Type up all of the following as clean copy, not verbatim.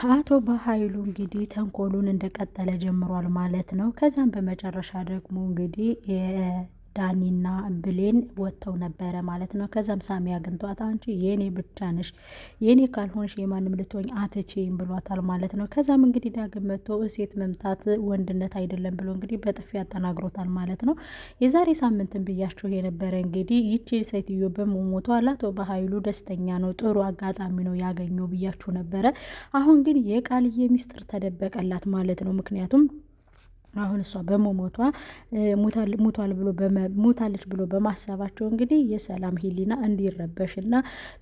አቶ በኃይሉ እንግዲህ ተንኮሉን እንደቀጠለ ጀምሯል ማለት ነው። ከዛም በመጨረሻ ደግሞ እንግዲህ ዳኒና ብሌን ወጥተው ነበረ ማለት ነው። ከዛም ሳሚ አግኝቷት አንቺ የኔ ብቻ ነሽ፣ የኔ ካልሆንሽ የማንም ልትሆኝ አትችይም ብሏታል ማለት ነው። ከዛም እንግዲህ ዳግም መጥቶ ሴት መምታት ወንድነት አይደለም ብሎ እንግዲህ በጥፊ ያጠናግሮታል ማለት ነው። የዛሬ ሳምንትን ብያችሁ የነበረ እንግዲህ ይቺ ሴትዮ በመሞቷ አቶ በኃይሉ ደስተኛ ነው፣ ጥሩ አጋጣሚ ነው ያገኘው ብያችሁ ነበረ። አሁን ግን የቃልዬ ሚስጥር ተደበቀላት ማለት ነው። ምክንያቱም አሁን እሷ በመሞቷ ሞታለች ብሎ በማሰባቸው እንግዲህ የሰላም ሂሊና እንዲረበሽና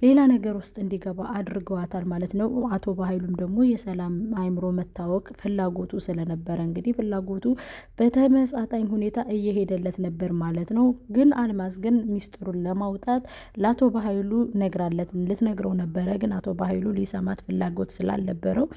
ሌላ ነገር ውስጥ እንዲገባ አድርገዋታል ማለት ነው። አቶ በኃይሉም ደግሞ የሰላም አእምሮ መታወቅ ፍላጎቱ ስለነበረ እንግዲህ ፍላጎቱ በተመጣጣኝ ሁኔታ እየሄደለት ነበር ማለት ነው። ግን አልማዝ ግን ሚስጥሩን ለማውጣት ለአቶ በኃይሉ ልትነግረው ነበረ። ግን አቶ በኃይሉ ሊሰማት ፍላጎት ስላልነበረው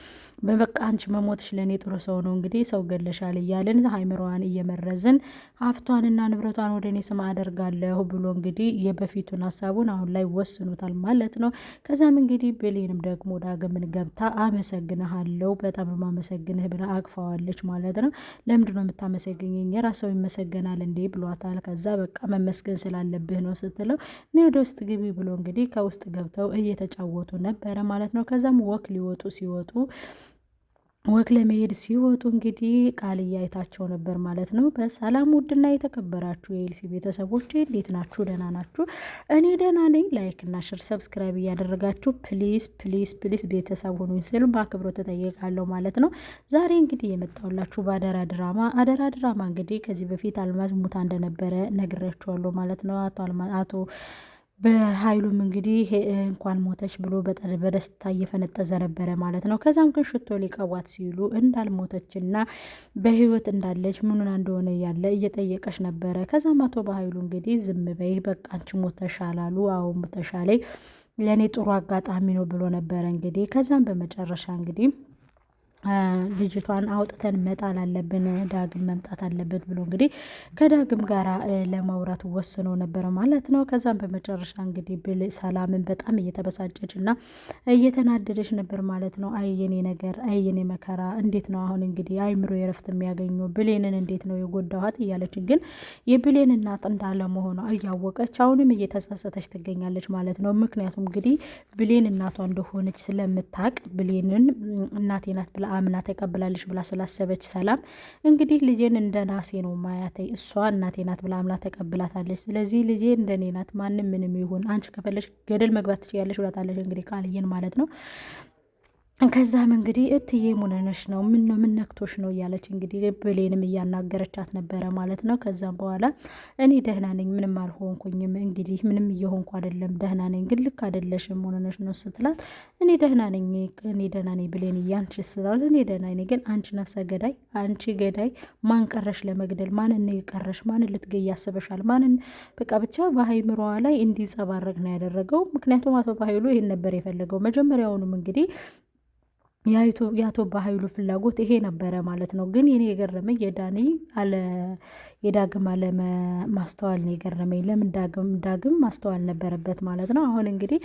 በበቃ አንቺ መሞትሽ ለእኔ ጥሩ ሰው ነው እንግዲህ ሰው ገለሻል እያለን አእምሮዋን እየመረዝን ሀብቷንና ንብረቷን ወደ እኔ ስም አደርጋለሁ ብሎ እንግዲህ የበፊቱን ሀሳቡን አሁን ላይ ወስኖታል ማለት ነው። ከዛም እንግዲህ ብሌንም ደግሞ ዳግምን ገብታ አመሰግንሃለሁ በጣም ማመሰግንህ ብላ አቅፋዋለች ማለት ነው። ለምንድን ነው የምታመሰግኘኝ? የራሰው ይመሰገናል እንዴ ብሏታል። ከዛ በቃ መመስገን ስላለብህ ነው ስትለው እኔ ወደ ውስጥ ግቢ ብሎ እንግዲህ ከውስጥ ገብተው እየተጫወቱ ነበረ ማለት ነው። ከዛም ወክ ለመሄድ ሲወጡ እንግዲህ ቃልዬ አይታቸው ነበር ማለት ነው። በሰላም ውድና የተከበራችሁ የኤልሲ ቤተሰቦች እንዴት ናችሁ? ደህና ናችሁ? እኔ ደህና ነኝ። ላይክ እና ሸር ሰብስክራይብ እያደረጋችሁ ፕሊዝ ፕሊዝ ፕሊዝ ቤተሰብ ሁኑኝ ስል በአክብሮት ተጠይቃለሁ ማለት ነው። ዛሬ እንግዲህ የመጣሁላችሁ በአደራ ድራማ እንግዲህ ከዚህ በፊት አልማዝ ሙታ እንደነበረ ነግሬያችኋለሁ ማለት ነው። አቶ በኃይሉም እንግዲህ እንኳን ሞተች ብሎ በደስታ እየፈነጠዘ ነበረ ማለት ነው። ከዛም ግን ሽቶ ሊቀቧት ሲሉ እንዳልሞተችና በህይወት እንዳለች ምኑና እንደሆነ ያለ እየጠየቀች ነበረ። ከዛም አቶ በኃይሉ እንግዲህ ዝም በይ በቃ አንቺ ሞተሻል አሉ። አዎ ሞተሻል፣ ለእኔ ጥሩ አጋጣሚ ነው ብሎ ነበረ እንግዲህ። ከዛም በመጨረሻ እንግዲህ ልጅቷን አውጥተን መጣል አለብን፣ ዳግም መምጣት አለበት ብሎ እንግዲህ ከዳግም ጋር ለማውራት ወስኖ ነበረ ማለት ነው። ከዛም በመጨረሻ እንግዲህ ሰላምን በጣም እየተበሳጨች እና እየተናደደች ነበር ማለት ነው። አየኔ ነገር አየኔ መከራ እንዴት ነው አሁን እንግዲህ አይምሮ የረፍት የሚያገኘው ብሌንን እንዴት ነው የጎዳኋት እያለች ግን የብሌን እናት እንዳለመሆኗ እያወቀች አሁንም እየተጸጸተች ትገኛለች ማለት ነው። ምክንያቱም እንግዲህ ብሌን እናቷ እንደሆነች ስለምታቅ ብሌንን እናቴ ናት ብላ አምና ተቀብላለች ብላ ስላሰበች ሰላም እንግዲህ ልጄን እንደ ናሴ ነው ማያቴ፣ እሷ እናቴ ናት ብላ አምና ተቀብላታለች። ስለዚህ ልጄ እንደኔ ናት፣ ማንም ምንም ይሁን አንቺ ከፈለሽ ገደል መግባት ትችያለሽ ብላታለች እንግዲህ ቃልዬን ማለት ነው። ከዛም እንግዲህ እትዬ ሙነነሽ ነው ምን ነክቶሽ ነው እያለች እንግዲህ ብሌንም እያናገረቻት ነበረ ማለት ነው። ከዛም በኋላ እኔ ደህና ነኝ ምንም አልሆንኩኝም፣ እንግዲህ ምንም እየሆንኩ አይደለም ደህና ነኝ፣ ግን ልክ አይደለሽም ሙነነሽ ነው ስትላት እኔ ደህና ነኝ ብሌን እያንቺ ስላለ እኔ ደህና ነኝ፣ ግን አንቺ ነፍሰ ገዳይ፣ አንቺ ገዳይ ማን ቀረሽ ለመግደል? ማንን ነው የቀረሽ? ማንን ልትገይ ያስበሻል? ማንን በቃ ብቻ በአይምሮዋ ላይ እንዲንጸባረቅ ነው ያደረገው። ምክንያቱም አቶ በኃይሉ ይሄን ነበር የፈለገው መጀመሪያውኑም እንግዲህ የአቶ በኃይሉ ፍላጎት ይሄ ነበረ ማለት ነው። ግን የኔ የገረመኝ የዳግም ማስተዋል ነው የገረመኝ። ለምን ዳግም ማስተዋል ነበረበት ማለት ነው። አሁን እንግዲህ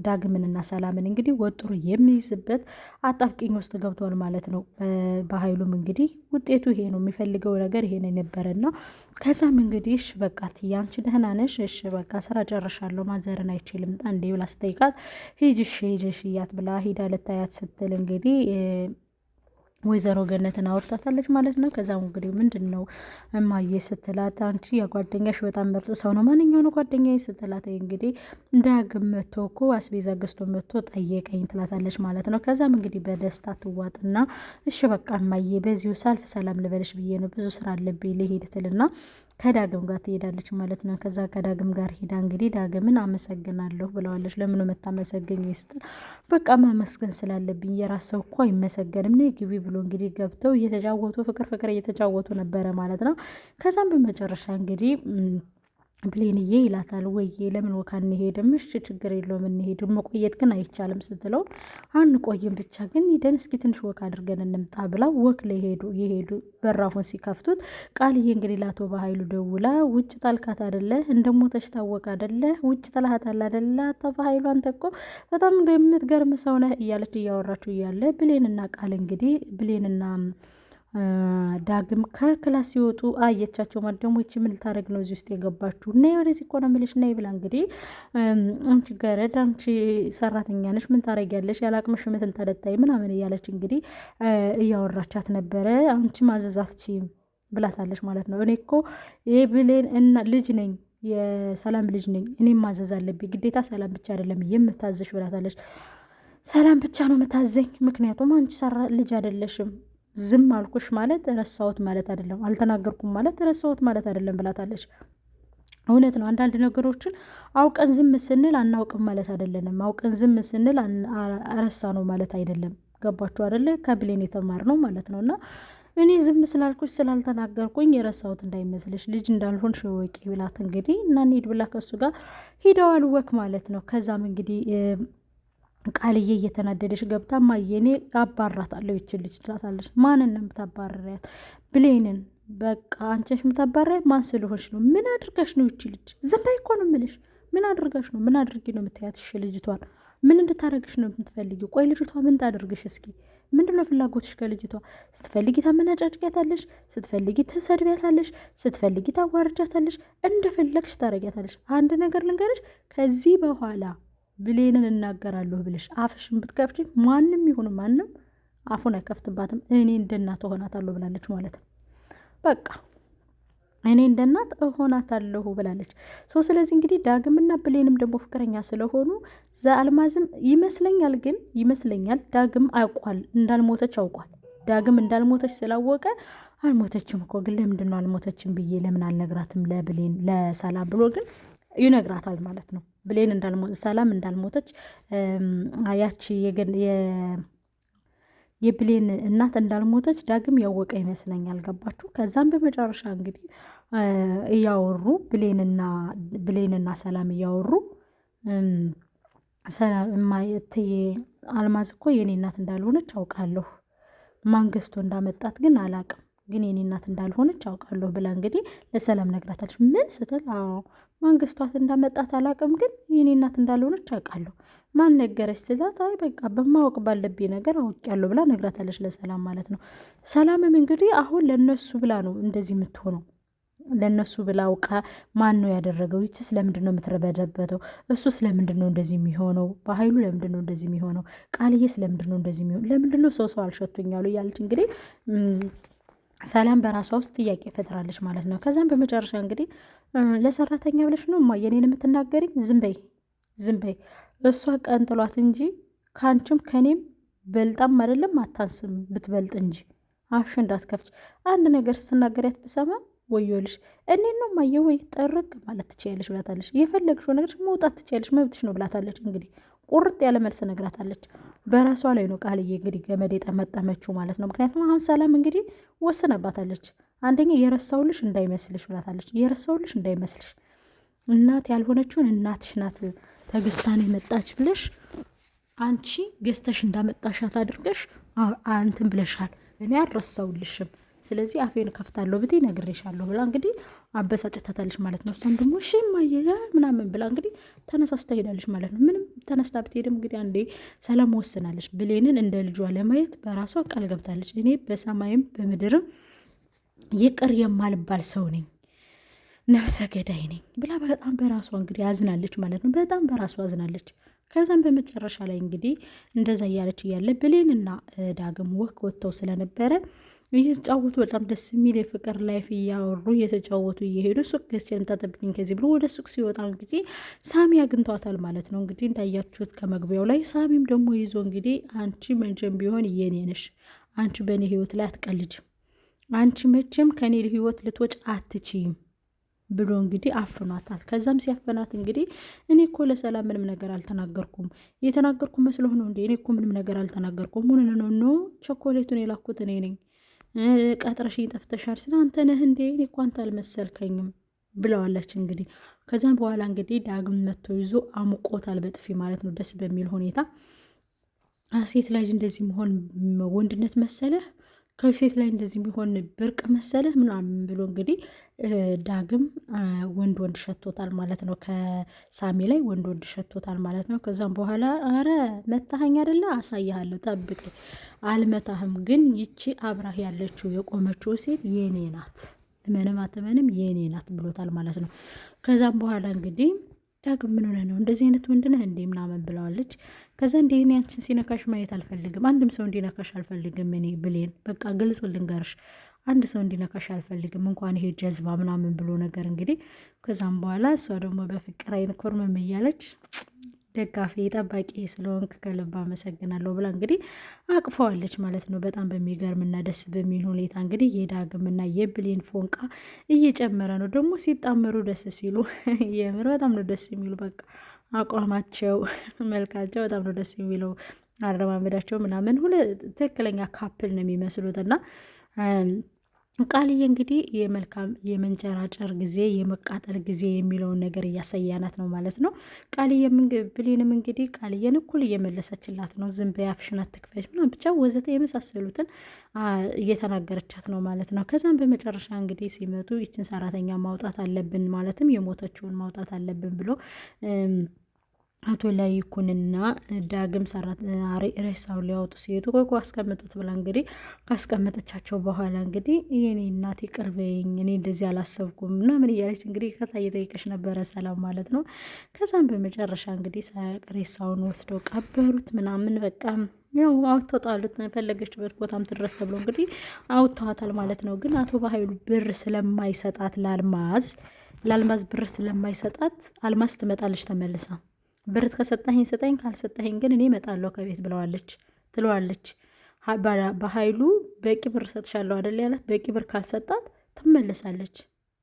ዳግምንና ሰላምን እንግዲህ ወጥሮ የሚይዝበት አጣብቂኝ ውስጥ ገብቷል ማለት ነው። በኃይሉም እንግዲህ ውጤቱ ይሄ ነው፣ የሚፈልገው ነገር ይሄ ነው የነበረና ከዛም እንግዲህ እሺ በቃ አንቺ ደህና ነሽ? እሺ በቃ ስራ ጨርሻለሁ ማዘርን አይችልም አንዴ ብላ ስጠይቃት ሂጅሽ እያት ብላ ሂዳ ልታያት ስትል እንግዲህ ወይዘሮ ገነትን አውርታታለች ማለት ነው። ከዛም እንግዲህ ምንድን ነው እማዬ ስትላት አንቺ የጓደኛሽ በጣም ምርጥ ሰው ነው፣ ማንኛው ነው ጓደኛዬ ስትላት እንግዲህ ዳግም መጥቶ እኮ አስቤዛ ገዝቶ መጥቶ ጠየቀኝ ትላታለች ማለት ነው። ከዛም እንግዲህ በደስታ ትዋጥና እሺ በቃ እማዬ በዚሁ ሳልፍ ሰላም ልበልሽ ብዬ ነው ብዙ ስራ አለብኝ ልሄድ ትልና ከዳግም ጋር ትሄዳለች ማለት ነው። ከዛ ከዳግም ጋር ሄዳ እንግዲህ ዳግምን አመሰግናለሁ ብለዋለች። ለምን መታመሰገኝ ስትል በቃ ማመስገን ስላለብኝ የራስ ሰው እኮ አይመሰገንም ነይ ግቢ ብሎ እንግዲህ ገብተው እየተጫወቱ ፍቅር እየተጫወቱ ነበረ ማለት ነው። ከዛም በመጨረሻ እንግዲህ ብሌንዬ ይላታል። ወይዬ ለምን ወካ እንሄድም? እሺ ችግር የለውም እንሄድ፣ መቆየት ግን አይቻልም ስትለው አንቆይም ብቻ ግን ሂደን እስኪ ትንሽ ወክ አድርገን እንምጣ ብላ ወክ ላይ የሄዱ በራፉን ሲከፍቱት ቃልዬ እንግዲህ ላቶ በኃይሉ ደውላ ውጭ ጣልካት አደለ? እንደሞተች ታወቅ አደለ? ውጭ ጥላሃታል አደለ? አቶ በኃይሉ አንተ እኮ በጣም እንደምትገርም ሰው ነህ እያለች እያወራችሁ እያለ ብሌንና ቃል እንግዲህ ብሌንና ዳግም ከክላስ ሲወጡ አየቻቸው። ደግሞ ይቺ ምን ልታደርግ ነው እዚህ ውስጥ የገባችሁ? ነይ ወደዚህ እኮ ነው የምልሽ ነይ ብላ እንግዲህ አንቺ ገረድ፣ አንቺ ሰራተኛ ነሽ፣ ምን ታደርጊያለሽ? ያላቅምሽ ምትን ተለታይ ምናምን እያለች እንግዲህ እያወራቻት ነበረ። አንቺ ማዘዝ አትችይም ብላታለች ማለት ነው። እኔ እኮ የብሌን እና ልጅ ነኝ፣ የሰላም ልጅ ነኝ፣ እኔም ማዘዝ አለብኝ ግዴታ፣ ሰላም ብቻ አይደለም የምታዘሽ ብላታለች። ሰላም ብቻ ነው የምታዘኝ፣ ምክንያቱም አንቺ ልጅ አይደለሽም። ዝም አልኩሽ ማለት ረሳሁት ማለት አይደለም፣ አልተናገርኩም ማለት ረሳሁት ማለት አይደለም ብላታለች። እውነት ነው። አንዳንድ ነገሮችን አውቀን ዝም ስንል አናውቅም ማለት አይደለንም። አውቀን ዝም ስንል ረሳ ነው ማለት አይደለም። ገባችሁ አይደለ? ከብሌን የተማር ነው ማለት ነው። እና እኔ ዝም ስላልኩሽ ስላልተናገርኩኝ የረሳሁት እንዳይመስልሽ ልጅ እንዳልሆን ሽወቂ ብላት እንግዲህ እና እንሂድ ብላ ከሱ ጋር ሂደዋል ወክ ማለት ነው። ከዛም እንግዲህ ቃልዬ እየተናደደች ገብታ ማየኔ አባራታለሁ ይችል ልጅ ትላታለች። ማንን ነው የምታባረሪያት? ብሌንን። በቃ አንቺሽ የምታባረሪያት ማን ስለሆንሽ ነው? ምን አድርጋሽ ነው ይችል ልጅ? ዝም በይ እኮ ነው የምልሽ። ምን አድርጋሽ ነው? ምን አድርጊ ነው የምትያት? እሺ ልጅቷን ምን እንድታደርግሽ ነው የምትፈልጊው? ቆይ ልጅቷ ምን ታደርግሽ? እስኪ ምንድነው ፍላጎትሽ ከልጅቷ? ስትፈልጊ ታመናጫጭቂያታለሽ፣ ስትፈልጊ ተሰድቢያታለሽ፣ ስትፈልጊ ታዋርጃታለሽ፣ እንደፈለግሽ ታረጊያታለሽ። አንድ ነገር ልንገርሽ፣ ከዚህ በኋላ ብሌንን እናገራለሁ ብለሽ አፍሽን ብትከፍቺ ማንም ይሁን ማንም አፉን አይከፍትባትም። እኔ እንደ እናት እሆናታለሁ ብላለች ማለት ነው። በቃ እኔ እንደ እናት እሆናታለሁ ብላለች። ስለዚህ እንግዲህ ዳግምና ብሌንም ደግሞ ፍቅረኛ ስለሆኑ ዘአልማዝም ይመስለኛል ዳግም አውቋል፣ እንዳልሞተች አውቋል። ዳግም እንዳልሞተች ስላወቀ አልሞተችም እኮ ግን ለምንድን ነው አልሞተችም ብዬ ለምን አልነግራትም ለብሌን ለሰላም ብሎ ግን ይነግራታል ማለት ነው። ብሌን ሰላም እንዳልሞተች ያቺ የብሌን እናት እንዳልሞተች ዳግም ያወቀ ይመስለኛል። ገባችሁ? ከዛም በመጨረሻ እንግዲህ እያወሩ ብሌንና ሰላም እያወሩ አልማዝ እኮ የኔ እናት እንዳልሆነች አውቃለሁ፣ ማንገስቶ እንዳመጣት ግን አላቅም፣ ግን የኔ እናት እንዳልሆነች አውቃለሁ ብላ እንግዲህ ለሰላም ነግራታለች። ምን ስትል ማንገስቷት እንዳመጣት አላቅም፣ ግን የኔ እናት እንዳልሆነች አውቃለሁ። ማን ነገረች ስላት አይ በቃ በማወቅ ባለብኝ ነገር አውቄያለሁ ብላ ነግራታለች ለሰላም ማለት ነው። ሰላምም እንግዲህ አሁን ለነሱ ብላ ነው እንደዚህ የምትሆነው። ለነሱ ብላ አውቃ ማን ነው ያደረገው? ይችስ ለምንድን ነው የምትረበደበተው? እሱስ ለምንድን ነው እንደዚህ የሚሆነው? በኃይሉ ለምንድን ነው እንደዚህ የሚሆነው? ቃልዬስ ለምንድን ነው እንደዚህ የሚሆነው? ለምንድን ነው ሰው አልሸቱኛሉ እያለች እንግዲህ ሰላም በራሷ ውስጥ ጥያቄ ፈጥራለች ማለት ነው። ከዛም በመጨረሻ እንግዲህ ለሰራተኛ ብለሽ ነው እማ የኔን የምትናገሪኝ? ዝም በይ እሷ ቀን ጥሏት እንጂ ከአንቺም ከኔም በልጣም አይደለም አታንስም፣ ብትበልጥ እንጂ አፍሽ እንዳትከፍች። አንድ ነገር ስትናገሪያት ብሰማ ወዮልሽ። እኔ ነው ማየ ወይ ጠርቅ ማለት ትችያለሽ ብላታለች። የፈለግሽው ነገር መውጣት ትችያለሽ፣ መብትሽ ነው ብላታለች። እንግዲህ ቁርጥ ያለ መልስ ነግራታለች። በራሷ ላይ ነው ቃልዬ እንግዲህ ገመድ የጠመጠመችው ማለት ነው። ምክንያቱም አሁን ሰላም እንግዲህ ወስነባታለች። አንደኛ የረሳውልሽ እንዳይመስልሽ ብላታለች። የረሳውልሽ እንዳይመስልሽ እናት ያልሆነችውን እናትሽ ናት ተገዝታን የመጣች ብለሽ አንቺ ገዝተሽ እንዳመጣሻት አድርገሽ አንትን ብለሻል። እኔ አልረሳውልሽም፣ ስለዚህ አፌን ከፍታለሁ ብትይ ነግሬሻለሁ ብላ እንግዲህ አበሳጭታታለች ማለት ነው። እሷም ደግሞ እሺ ማየያ ምናምን ብላ እንግዲህ ተነሳስታ ሄዳለች ማለት ነው። ምንም ተነስታ ብትሄድም እንግዲህ አንዴ ሰላም ወስናለች። ብሌንን እንደ ልጇ ለማየት በራሷ ቃል ገብታለች። እኔ በሰማይም በምድርም ይቅር የማልባል ሰው ነኝ፣ ነፍሰ ገዳይ ነኝ ብላ በጣም በራሷ እንግዲህ አዝናለች ማለት ነው። በጣም በራሷ አዝናለች። ከዛም በመጨረሻ ላይ እንግዲህ እንደዛ እያለች እያለ ብሌንና ዳግም ወክ ወጥተው ስለነበረ እየተጫወቱ በጣም ደስ የሚል የፍቅር ላይፍ እያወሩ እየተጫወቱ እየሄዱ ሱቅ ገዝቼ ልምጣጠብኝ ከዚህ ብሎ ወደ ሱቅ ሲወጣ እንግዲህ ሳሚ አግኝቷታል ማለት ነው። እንግዲህ እንዳያችሁት ከመግቢያው ላይ ሳሚም ደግሞ ይዞ እንግዲህ አንቺ መቼም ቢሆን የኔ ነሽ፣ አንቺ በእኔ ህይወት ላይ አትቀልጅም፣ አንቺ መቼም ከኔ ህይወት ልትወጭ አትችይም ብሎ እንግዲህ አፍኗታል። ከዛም ሲያፈናት እንግዲህ እኔ እኮ ለሰላም ምንም ነገር አልተናገርኩም፣ እየተናገርኩ መስሎህ ነው እንዴ? እኔ እኮ ምንም ነገር አልተናገርኩም። ምን ነው ቾኮሌቱን የላኩት እኔ ነኝ፣ ቀጥረሽኝ ጠፍተሻል ስለ አንተ ነህ እንዴ? እኔ እኮ አንተ አልመሰልከኝም ብለዋለች እንግዲህ። ከዛም በኋላ እንግዲህ ዳግም መጥቶ ይዞ አሙቆታል በጥፊ ማለት ነው፣ ደስ በሚል ሁኔታ። ሴት ልጅ እንደዚህ መሆን ወንድነት መሰለህ? ከሴት ላይ እንደዚህ ቢሆን ብርቅ መሰለህ? ምናምን ብሎ እንግዲህ ዳግም ወንድ ሸቶታል ማለት ነው። ከሳሚ ላይ ወንድ ሸቶታል ማለት ነው። ከዛም በኋላ አረ መታኸኝ አይደለ? አሳይሃለሁ፣ ጠብቅ። አልመታህም፣ ግን ይቺ አብራህ ያለችው የቆመችው ሴት የኔ ናት፣ እመንም አትመንም የኔ ናት ብሎታል ማለት ነው። ከዛም በኋላ እንግዲህ ዳግም ምን ሆነ ነው እንደዚህ አይነት ወንድ ነህ እንዴ ምናምን ብለዋለች። ከዛ እንዴ እኔ አንቺን ሲነካሽ ማየት አልፈልግም፣ አንድም ሰው እንዲነካሽ አልፈልግም። እኔ ብሌን በቃ ግልጽ ልንገርሽ፣ አንድ ሰው እንዲነካሽ አልፈልግም፣ እንኳን ይሄ ጀዝባ ምናምን ብሎ ነገር እንግዲህ። ከዛም በኋላ እሷ ደግሞ በፍቅር አይን ኮርመም እያለች ደጋፊ ጠባቂ ስለሆንክ ከልብ አመሰግናለሁ ብላ እንግዲህ አቅፈዋለች ማለት ነው። በጣም በሚገርምና ደስ በሚል ሁኔታ እንግዲህ የዳግምና የብሌን ፎንቃ እየጨመረ ነው። ደግሞ ሲጣመሩ ደስ ሲሉ የምር በጣም ነው ደስ የሚሉ። በቃ አቋማቸው፣ መልካቸው በጣም ነው ደስ የሚለው። አረማመዳቸው ምናምን ትክክለኛ ካፕል ነው የሚመስሉት እና ቃልዬ እንግዲህ የመልካም የመንጨራጨር ጊዜ የመቃጠል ጊዜ የሚለውን ነገር እያሳያናት ነው ማለት ነው። ቃልዬ ብሌንም እንግዲህ ቃልዬን እኩል እየመለሰችላት ነው። ዝም በይ አፍሽን አትክፈች ምናምን ብቻ ወዘተ የመሳሰሉትን እየተናገረቻት ነው ማለት ነው። ከዛም በመጨረሻ እንግዲህ ሲመጡ ይችን ሰራተኛ ማውጣት አለብን ማለትም የሞተችውን ማውጣት አለብን ብሎ አቶ ላይኩንና ዳግም ሬሳውን ሊያወጡ ሲሄዱ ቆይ አስቀምጡት ብላ እንግዲህ ካስቀመጠቻቸው በኋላ እንግዲህ የኔ እናት ይቅር በይኝ እኔ እንደዚህ አላሰብኩም ምናምን እያለች እንግዲህ ከታ እየጠየቀች ነበረ ሰላም ማለት ነው። ከዛም በመጨረሻ እንግዲህ ሬሳውን ወስደው ቀበሩት ምናምን በቃ ያው አውጥተውታሉት ፈለገችበት ቦታም ትድረስ ተብሎ እንግዲህ አውጥተዋታል ማለት ነው። ግን አቶ በኃይሉ ብር ስለማይሰጣት ለአልማዝ ብር ስለማይሰጣት አልማዝ ትመጣለች ተመልሳ ብር ከሰጠኸኝ ስጠኝ፣ ካልሰጠኸኝ ግን እኔ እመጣለሁ ከቤት ትለዋለች። በኃይሉ በቂ ብር ሰጥሻለሁ አደል ያላት። በቂ ብር ካልሰጣት ትመለሳለች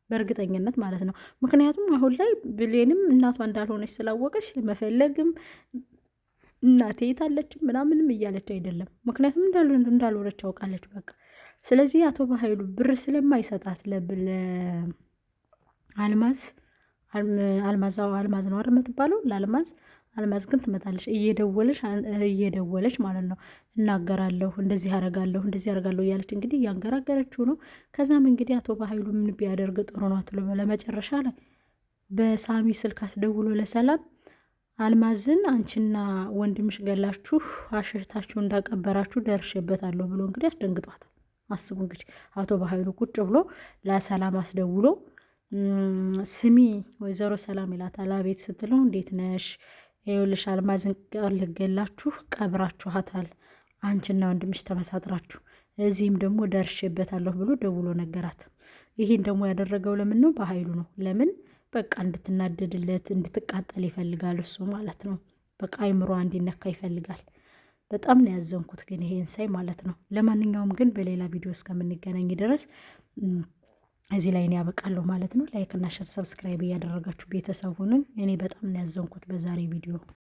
በእርግጠኝነት ማለት ነው። ምክንያቱም አሁን ላይ ብሌንም እናቷ እንዳልሆነች ስላወቀች መፈለግም እናቴ የታለችም ምናምንም እያለች አይደለም። ምክንያቱም እንዳልሆነች አውቃለች በቃ። ስለዚህ አቶ በኃይሉ ብር ስለማይሰጣት ለአልማዝ አልማዝ ነው አይደል የምትባለው ለአልማዝ። አልማዝ ግን ትመጣለች እየደወለች ማለት ነው። እናገራለሁ፣ እንደዚህ አረጋለሁ እያለች እንግዲህ እያንገራገረችው ነው። ከዛም እንግዲህ አቶ በኃይሉ ምን ቢያደርግ ጥሩ ነው ትሎ ለመጨረሻ ላይ በሳሚ ስልክ አስደውሎ ለሰላም አልማዝን አንቺና ወንድምሽ ገላችሁ አሸሽታችሁ እንዳቀበራችሁ ደርሼበታለሁ ብሎ እንግዲህ አስደንግጧት። አስቡ እንግዲህ አቶ በኃይሉ ቁጭ ብሎ ለሰላም አስደውሎ ስሚ ወይዘሮ ሰላም ይላታል። አቤት ስትለው እንዴት ነሽ? ይኸውልሽ አልማዝን ልገላችሁ ቀብራችኋታል፣ አንቺና ወንድምሽ ተመሳጥራችሁ፣ እዚህም ደግሞ ደርሼበታለሁ ብሎ ደውሎ ነገራት። ይህን ደግሞ ያደረገው ለምን ነው? በኃይሉ ነው። ለምን? በቃ እንድትናደድለት እንድትቃጠል ይፈልጋል እሱ ማለት ነው። በቃ አይምሮ እንዲነካ ይፈልጋል። በጣም ነው ያዘንኩት ግን ይሄን ሳይ ማለት ነው። ለማንኛውም ግን በሌላ ቪዲዮ እስከምንገናኝ ድረስ እዚህ ላይ ነው ያበቃለሁ ማለት ነው። ላይክ እና ሸር ሰብስክራይብ እያደረጋችሁ ቤተሰቡንም እኔ በጣም ነው ያዘንኩት በዛሬ ቪዲዮ።